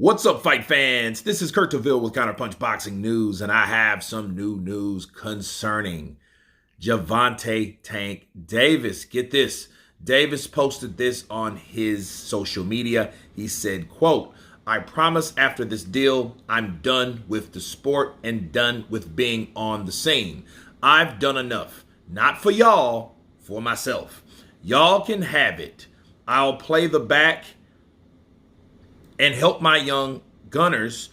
What's up, fight fans? This is Kurt DeVille with Counterpunch Boxing News, and I have some new news concerning Gervonta Tank Davis. Get this. Davis posted this on his social media. He said, quote, "I promise after this deal, I'm done with the sport and done with being on the scene. I've done enough. Not for y'all, for myself. Y'all can have it. I'll play the back and help my young gunners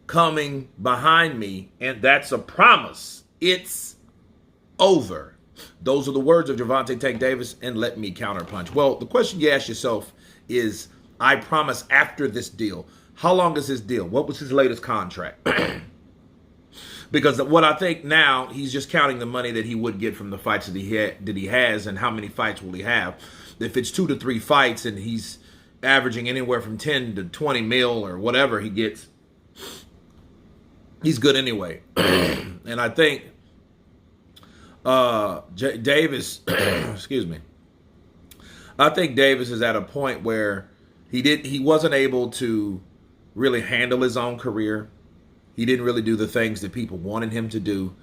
coming behind me, and that's a promise. It's over." Those are the words of Gervonta Tank Davis, and let me counterpunch. Well, the question you ask yourself is, I promise after this deal. How long is his deal? What was his latest contract? Because what I think now, he's just counting the money that he would get from the fights that he has, and how many fights will he have. If it's 2 to 3 fights and he's averaging anywhere from 10 to 20 mil or whatever he gets, he's good anyway. And I think Davis, excuse me, I think Davis is at a point where he wasn't able to really handle his own career. He didn't really do the things that people wanted him to do.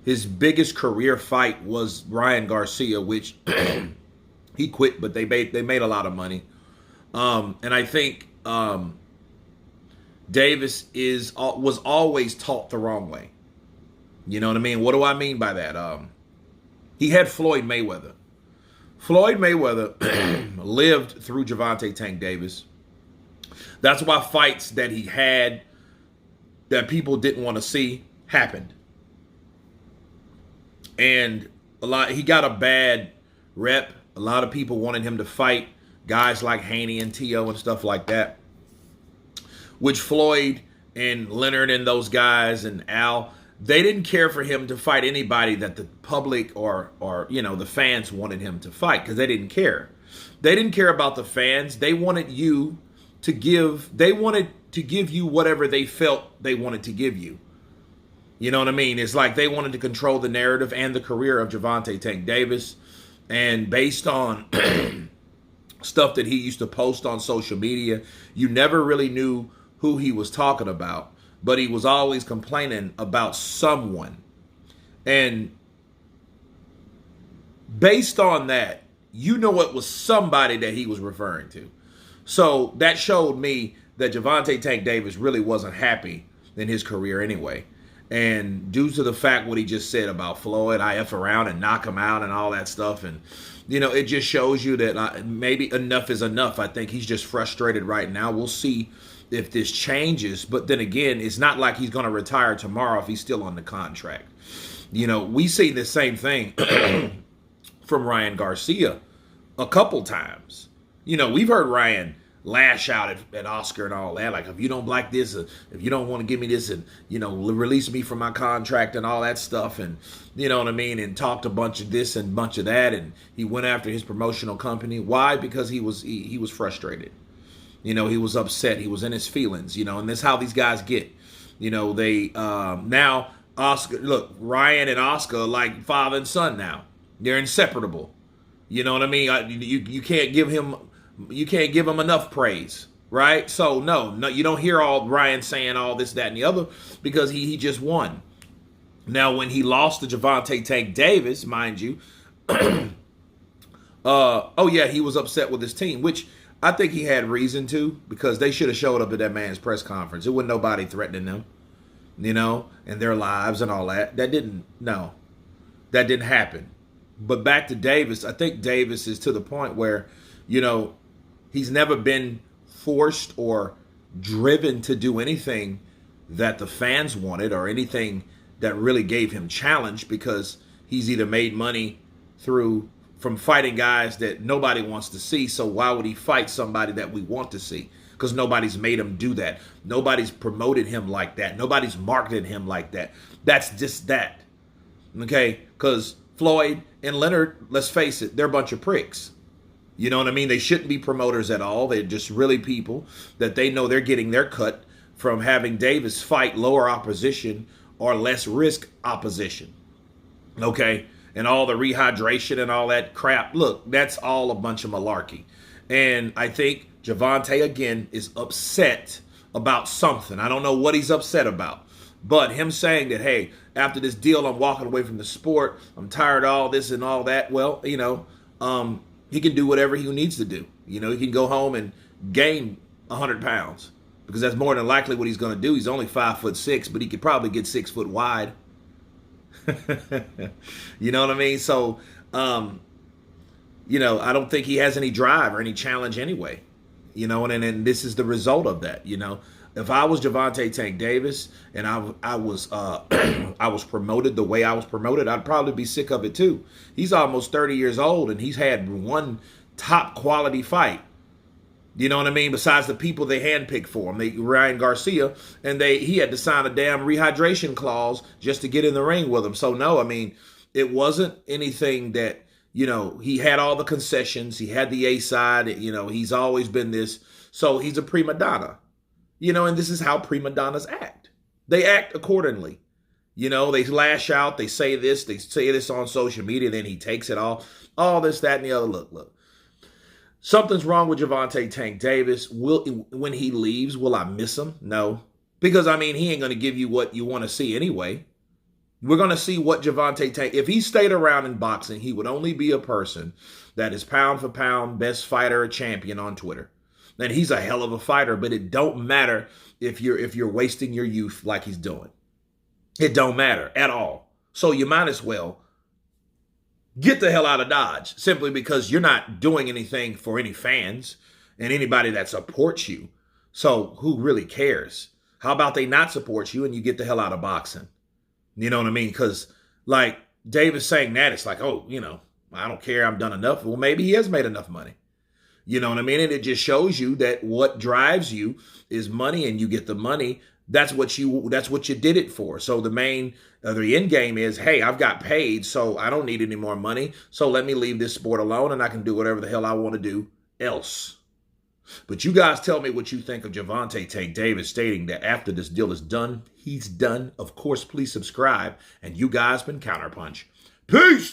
His biggest career fight was Ryan Garcia, which he quit, but they made a lot of money. And I think Davis was always taught the wrong way. You know what I mean? What do I mean by that? He had Floyd Mayweather. Floyd Mayweather lived through Gervonta Tank Davis. That's why fights that he had that people didn't want to see happened. And he got a bad rep. A lot of people wanted him to fight guys like Haney and T.O. and stuff like that, which Floyd and Leonard and those guys and Al, they didn't care for him to fight anybody that the public or the fans wanted him to fight, because they didn't care. They didn't care about the fans. They wanted you to give you whatever they felt they wanted to give you. You know what I mean? It's like they wanted to control the narrative and the career of Gervonta Tank Davis. And based on stuff that he used to post on social media, you never really knew who he was talking about, but he was always complaining about someone. And based on that, you know it was somebody that he was referring to. So that showed me that Gervonta Tank Davis really wasn't happy in his career anyway. And due to the fact what he just said about Floyd, I F around and knock him out and all that stuff. And, it just shows you that maybe enough is enough. I think he's just frustrated right now. We'll see if this changes. But then again, it's not like he's going to retire tomorrow if he's still on the contract. We see the same thing from Ryan Garcia a couple times. We've heard Ryan lash out at Oscar and all that, like, if you don't like this, if you don't want to give me this, and release me from my contract and all that stuff, and you know what I mean, and talked a bunch of this and bunch of that, and he went after his promotional company. Why? Because he was frustrated. He was upset. He was in his feelings. And that's how these guys get. They now Oscar, look, Ryan and Oscar are like father and son now. They're inseparable. You know what I mean? You can't give him. You can't give him enough praise, right? So no, you don't hear all Ryan saying all this, that, and the other, because he just won. Now, when he lost to Gervonta Tank Davis, mind you, he was upset with his team, which I think he had reason to, because they should have showed up at that man's press conference. It wasn't nobody threatening them, and their lives and all that. That didn't happen. But back to Davis, I think Davis is to the point where, he's never been forced or driven to do anything that the fans wanted or anything that really gave him challenge, because he's either made money from fighting guys that nobody wants to see. So why would he fight somebody that we want to see? Because nobody's made him do that. Nobody's promoted him like that. Nobody's marketed him like that. That's just that. Okay? Because Floyd and Leonard, let's face it, they're a bunch of pricks. You know what I mean? They shouldn't be promoters at all. They're just really people that they know they're getting their cut from having Davis fight lower opposition or less risk opposition. Okay? And all the rehydration and all that crap. Look, that's all a bunch of malarkey. And I think Gervonta, again, is upset about something. I don't know what he's upset about. But him saying that, hey, after this deal, I'm walking away from the sport. I'm tired of all this and all that. Well, he can do whatever he needs to do. He can go home and gain 100 pounds because that's more than likely what he's going to do. He's only 5'6", but he could probably get 6 foot wide. You know what I mean? So, I don't think he has any drive or any challenge anyway. And this is the result of that. If I was Gervonta Tank Davis and I was I was promoted the way I was promoted, I'd probably be sick of it too. He's almost 30 years old and he's had one top quality fight. You know what I mean? Besides the people they handpicked for him, Ryan Garcia, and he had to sign a damn rehydration clause just to get in the ring with him. So no, I mean, it wasn't anything that, he had all the concessions. He had the A side, he's always been this. So he's a prima donna, and this is how prima donnas act. They act accordingly. They lash out, they say this on social media, then he takes it all this, that, and the other. Look. Something's wrong with Gervonta Tank Davis. When he leaves, will I miss him? No. Because, he ain't going to give you what you want to see anyway. We're going to see what Gervonta Tank... If he stayed around in boxing, he would only be a person that is pound for pound best fighter champion on Twitter. And he's a hell of a fighter, but it don't matter if you're wasting your youth like he's doing. It don't matter at all. So you might as well get the hell out of Dodge simply because you're not doing anything for any fans and anybody that supports you. So who really cares? How about they not support you and you get the hell out of boxing? You know what I mean? Because like Davis saying that, it's like, oh, I don't care. I'm done enough. Well, maybe he has made enough money. You know what I mean? And it just shows you that what drives you is money and you get the money. That's what you did it for. So the end game is, hey, I've got paid, so I don't need any more money. So let me leave this sport alone and I can do whatever the hell I want to do else. But you guys tell me what you think of Gervonta Tank Davis stating that after this deal is done, he's done. Of course, please subscribe. And you guys been Counterpunch. Peace!